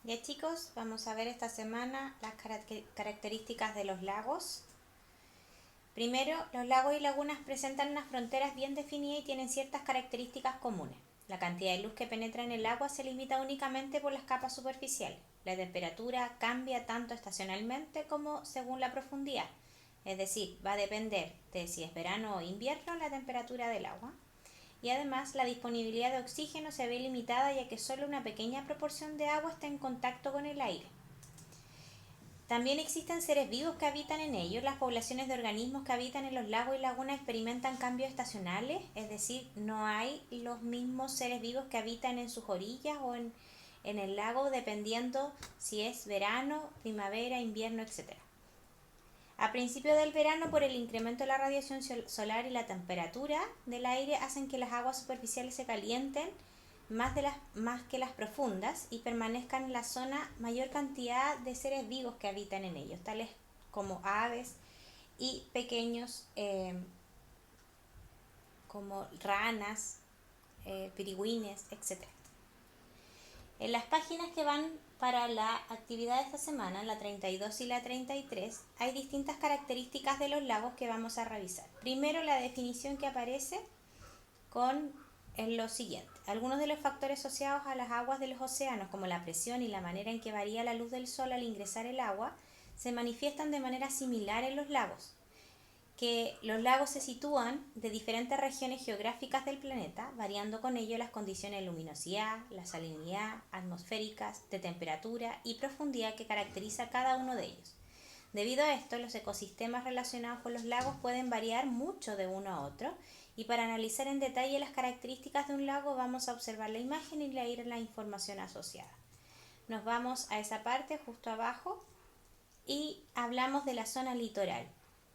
Ya chicos, vamos a ver esta semana las características de los lagos. Primero, los lagos y lagunas presentan unas fronteras bien definidas y tienen ciertas características comunes. La cantidad de luz que penetra en el agua se limita únicamente por las capas superficiales. La temperatura cambia tanto estacionalmente como según la profundidad. Es decir, va a depender de si es verano o invierno la temperatura del agua. Y además la disponibilidad de oxígeno se ve limitada ya que solo una pequeña proporción de agua está en contacto con el aire. También existen seres vivos que habitan en ellos. Las poblaciones de organismos que habitan en los lagos y lagunas experimentan cambios estacionales, es decir, no hay los mismos seres vivos que habitan en sus orillas o en el lago dependiendo si es verano, primavera, invierno, etc. A principio del verano, por el incremento de la radiación solar y la temperatura del aire, hacen que las aguas superficiales se calienten más que las profundas y permanezcan en la zona mayor cantidad de seres vivos que habitan en ellos, tales como aves y pequeños como ranas, pirigüines, etc. En las páginas que van para la actividad de esta semana, la 32 y la 33, hay distintas características de los lagos que vamos a revisar. Primero, la definición que aparece con lo siguiente. Algunos de los factores asociados a las aguas de los océanos, como la presión y la manera en que varía la luz del sol al ingresar el agua, se manifiestan de manera similar en los lagos. Que los lagos se sitúan de diferentes regiones geográficas del planeta, variando con ello las condiciones de luminosidad, la salinidad, atmosféricas, de temperatura y profundidad que caracteriza cada uno de ellos. Debido a esto, los ecosistemas relacionados con los lagos pueden variar mucho de uno a otro, y para analizar en detalle las características de un lago vamos a observar la imagen y leer la información asociada. Nos vamos a esa parte justo abajo y hablamos de la zona litoral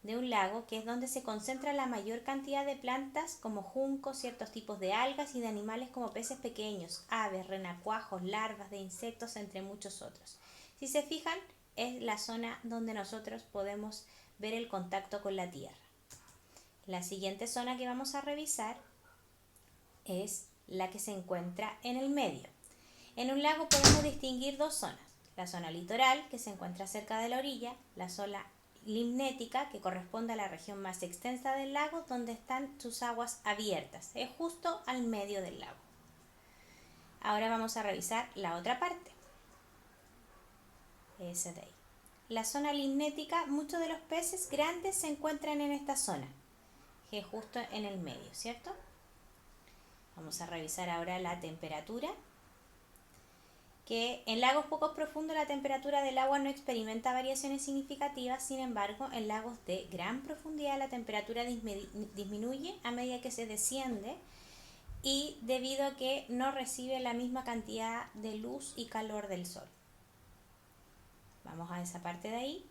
de un lago, que es donde se concentra la mayor cantidad de plantas como juncos, ciertos tipos de algas y de animales como peces pequeños, aves, renacuajos, larvas de insectos, entre muchos otros. Si se fijan, es la zona donde nosotros podemos ver el contacto con la tierra. La siguiente zona que vamos a revisar es la que se encuentra en el medio. En un lago podemos distinguir dos zonas: la zona litoral, que se encuentra cerca de la orilla, la zona limnética, que corresponde a la región más extensa del lago, donde están sus aguas abiertas, es justo al medio del lago. Ahora vamos a revisar la otra parte, esa de ahí. La zona limnética, muchos de los peces grandes se encuentran en esta zona, que es justo en el medio, ¿cierto? Vamos a revisar ahora la temperatura, que en lagos poco profundos la temperatura del agua no experimenta variaciones significativas. Sin embargo, en lagos de gran profundidad la temperatura disminuye a medida que se desciende, y debido a que no recibe la misma cantidad de luz y calor del sol. Vamos a esa parte de ahí.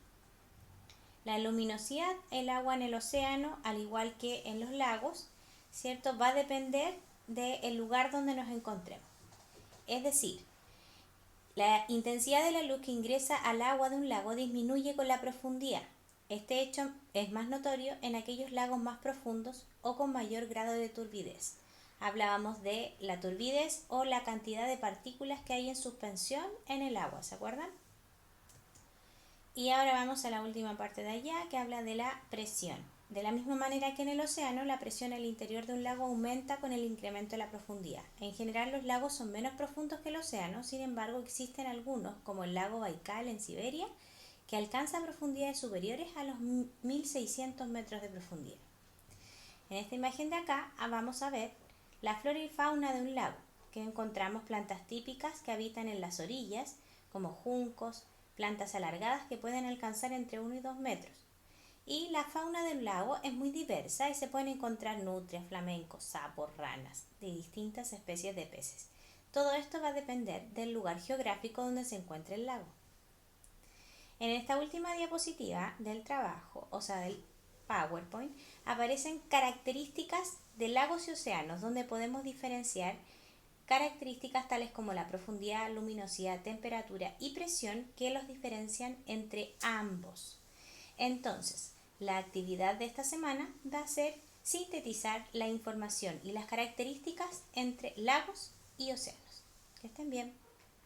La luminosidad, el agua en el océano, al igual que en los lagos, ¿cierto?, va a depender del lugar donde nos encontremos. Es decir, la intensidad de la luz que ingresa al agua de un lago disminuye con la profundidad. Este hecho es más notorio en aquellos lagos más profundos o con mayor grado de turbidez. Hablábamos de la turbidez o la cantidad de partículas que hay en suspensión en el agua, ¿se acuerdan? Y ahora vamos a la última parte de allá, que habla de la presión. De la misma manera que en el océano, la presión en el interior de un lago aumenta con el incremento de la profundidad. En general, los lagos son menos profundos que el océano. Sin embargo, existen algunos, como el lago Baikal en Siberia, que alcanzan profundidades superiores a los 1600 metros de profundidad. En esta imagen de acá vamos a ver la flora y fauna de un lago, que encontramos plantas típicas que habitan en las orillas, como juncos, plantas alargadas que pueden alcanzar entre 1 y 2 metros. Y la fauna del lago es muy diversa y se pueden encontrar nutrias, flamencos, sapos, ranas, de distintas especies de peces. Todo esto va a depender del lugar geográfico donde se encuentre el lago. En esta última diapositiva del trabajo, o sea del PowerPoint, aparecen características de lagos y océanos, donde podemos diferenciar características tales como la profundidad, luminosidad, temperatura y presión, que los diferencian entre ambos. Entonces, la actividad de esta semana va a ser sintetizar la información y las características entre lagos y océanos. Que estén bien.